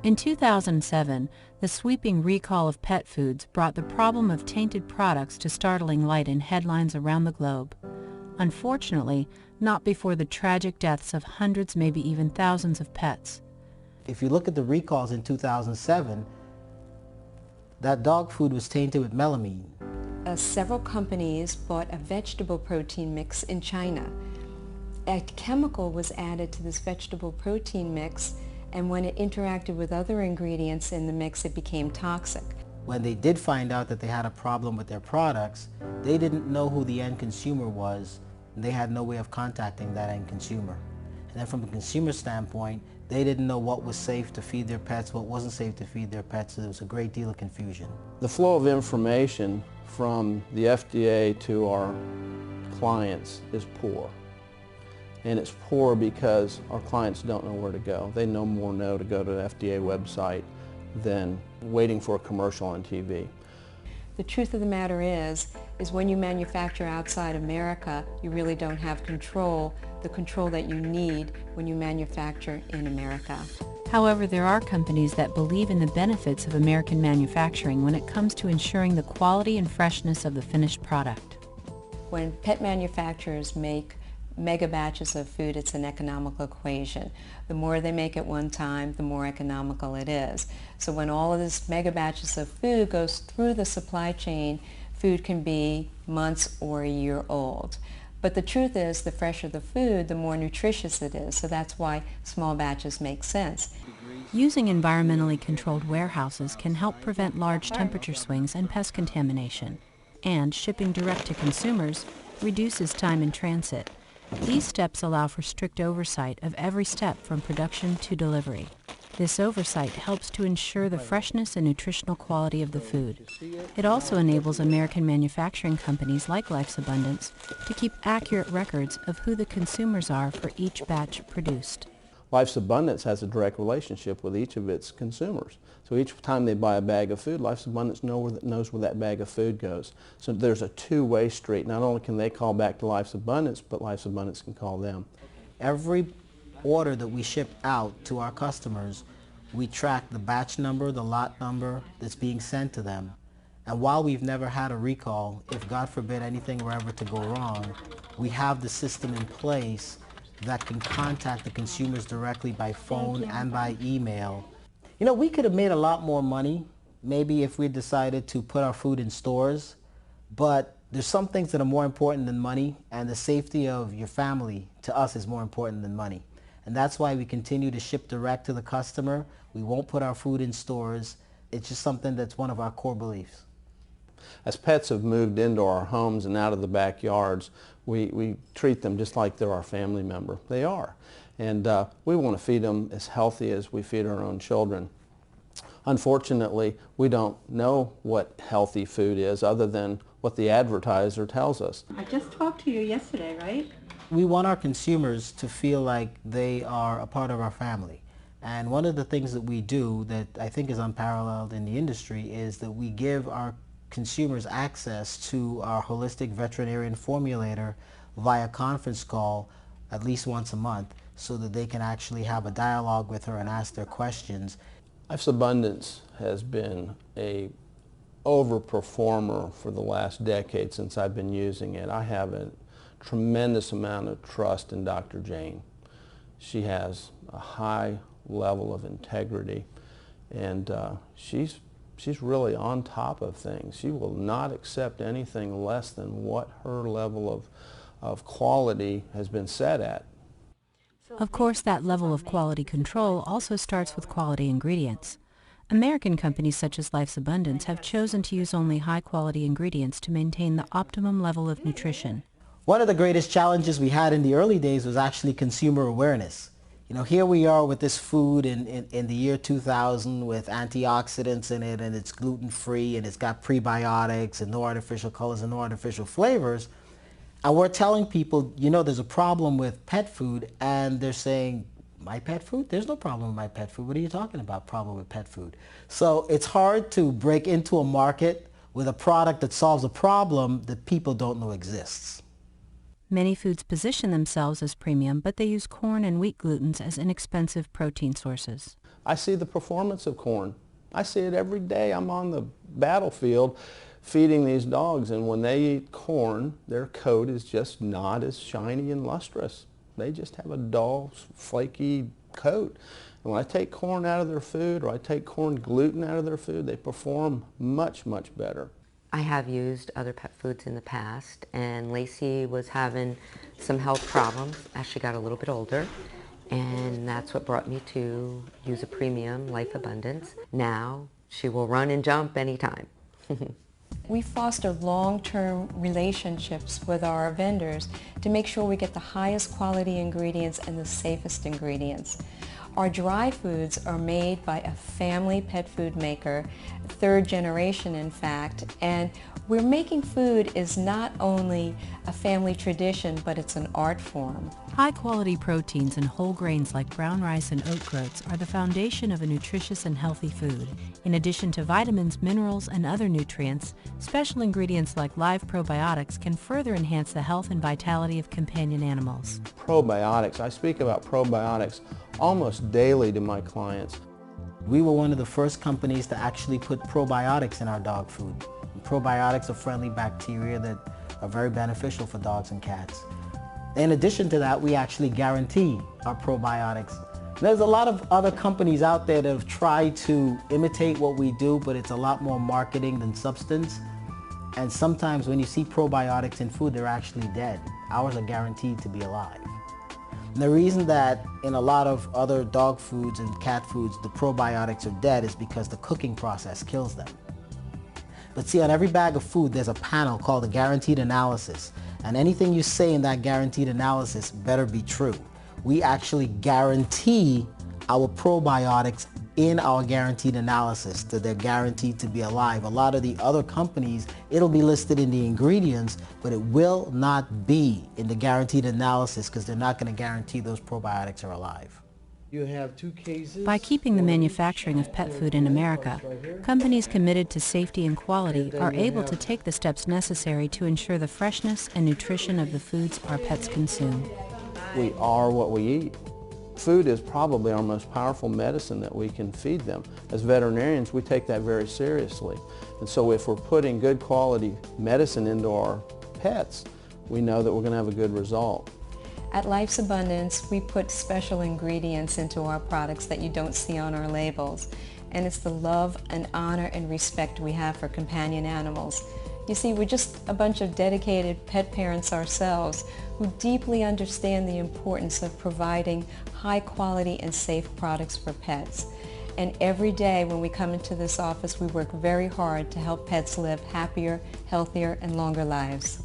In 2007, the sweeping recall of pet foods brought the problem of tainted products to startling light in headlines around the globe. Unfortunately, not before the tragic deaths of hundreds, maybe even thousands of pets. If you look at the recalls in 2007, that dog food was tainted with melamine. Several companies bought a vegetable protein mix in China. A chemical was added to this vegetable protein mix, and when it interacted with other ingredients in the mix, it became toxic. When they did find out that they had a problem with their products, they didn't know who the end consumer was, and they had no way of contacting that end consumer. And then from a consumer standpoint, they didn't know what was safe to feed their pets, what wasn't safe to feed their pets, so there was a great deal of confusion. The flow of information from the FDA to our clients is poor. And it's poor because our clients don't know where to go. They no more know to go to the FDA website than waiting for a commercial on TV. The truth of the matter is when you manufacture outside America, you really don't have control, the control that you need when you manufacture in America. However, there are companies that believe in the benefits of American manufacturing when it comes to ensuring the quality and freshness of the finished product. When pet manufacturers make mega batches of food, it's an economical equation. The more they make at one time, the more economical it is. So when all of this mega batches of food goes through the supply chain, food can be months or a year old. But the truth is, the fresher the food, the more nutritious it is. So that's why small batches make sense. Using environmentally controlled warehouses can help prevent large temperature swings and pest contamination. And shipping direct to consumers reduces time in transit. These steps allow for strict oversight of every step from production to delivery. This oversight helps to ensure the freshness and nutritional quality of the food. It also enables American manufacturing companies like Life's Abundance to keep accurate records of who the consumers are for each batch produced. Life's Abundance has a direct relationship with each of its consumers. So each time they buy a bag of food, Life's Abundance knows where that bag of food goes. So there's a two-way street. Not only can they call back to Life's Abundance, but Life's Abundance can call them. Every order that we ship out to our customers, we track the batch number, the lot number that's being sent to them. And while we've never had a recall, if God forbid anything were ever to go wrong, we have the system in place that can contact the consumers directly by phone and by email. You know, we could have made a lot more money, maybe if we decided to put our food in stores, but there's some things that are more important than money, and the safety of your family to us is more important than money. And that's why we continue to ship direct to the customer. We won't put our food in stores. It's just something that's one of our core beliefs. As pets have moved into our homes and out of the backyards, we treat them just like they're our family member. They are. And we want to feed them as healthy as we feed our own children. Unfortunately, we don't know what healthy food is other than what the advertiser tells us. I just talked to you yesterday, right? We want our consumers to feel like they are a part of our family. And one of the things that we do that I think is unparalleled in the industry is that we give our consumers access to our holistic veterinarian formulator via conference call at least once a month so that they can actually have a dialogue with her and ask their questions. Life's Abundance has been a overperformer for the last decade since I've been using it. I have a tremendous amount of trust in Dr. Jane. She has a high level of integrity, and she's really on top of things. She will not accept anything less than what her level of quality has been set at. Of course, that level of quality control also starts with quality ingredients. American companies such as Life's Abundance have chosen to use only high-quality ingredients to maintain the optimum level of nutrition. One of the greatest challenges we had in the early days was actually consumer awareness. You know, here we are with this food in the year 2000 with antioxidants in it, and it's gluten-free, and it's got prebiotics and no artificial colors and no artificial flavors. And we're telling people, you know, there's a problem with pet food, and they're saying, my pet food? There's no problem with my pet food. What are you talking about, problem with pet food? So it's hard to break into a market with a product that solves a problem that people don't know exists. Many foods position themselves as premium, but they use corn and wheat glutens as inexpensive protein sources. I see the performance of corn. I see it every day. I'm on the battlefield feeding these dogs, and when they eat corn, their coat is just not as shiny and lustrous. They just have a dull, flaky coat. And when I take corn out of their food, or I take corn gluten out of their food, they perform much, much better. I have used other pet foods in the past, and Lacey was having some health problems as she got a little bit older, and that's what brought me to use a premium Life Abundance. Now she will run and jump anytime. We foster long-term relationships with our vendors to make sure we get the highest quality ingredients and the safest ingredients. Our dry foods are made by a family pet food maker, third generation in fact, and we're making food is not only a family tradition, but it's an art form. High-quality proteins and whole grains like brown rice and oat groats are the foundation of a nutritious and healthy food. In addition to vitamins, minerals, and other nutrients, special ingredients like live probiotics can further enhance the health and vitality of companion animals. Probiotics. I speak about probiotics almost daily to my clients. We were one of the first companies to actually put probiotics in our dog food. Probiotics are friendly bacteria that are very beneficial for dogs and cats. In addition to that, we actually guarantee our probiotics. There's a lot of other companies out there that have tried to imitate what we do, but it's a lot more marketing than substance. And sometimes when you see probiotics in food, they're actually dead. Ours are guaranteed to be alive. And the reason that in a lot of other dog foods and cat foods, the probiotics are dead is because the cooking process kills them. But see, on every bag of food, there's a panel called a guaranteed analysis. And anything you say in that guaranteed analysis better be true. We actually guarantee our probiotics in our guaranteed analysis that they're guaranteed to be alive. A lot of the other companies, it'll be listed in the ingredients, but it will not be in the guaranteed analysis because they're not going to guarantee those probiotics are alive. You have 2 cases. By keeping the manufacturing of pet food in America, companies committed to safety and quality are able to take the steps necessary to ensure the freshness and nutrition of the foods our pets consume. We are what we eat. Food is probably our most powerful medicine that we can feed them. As veterinarians, we take that very seriously. And so if we're putting good quality medicine into our pets, we know that we're going to have a good result. At Life's Abundance, we put special ingredients into our products that you don't see on our labels. And it's the love and honor and respect we have for companion animals. You see, we're just a bunch of dedicated pet parents ourselves who deeply understand the importance of providing high quality and safe products for pets. And every day when we come into this office, we work very hard to help pets live happier, healthier, and longer lives.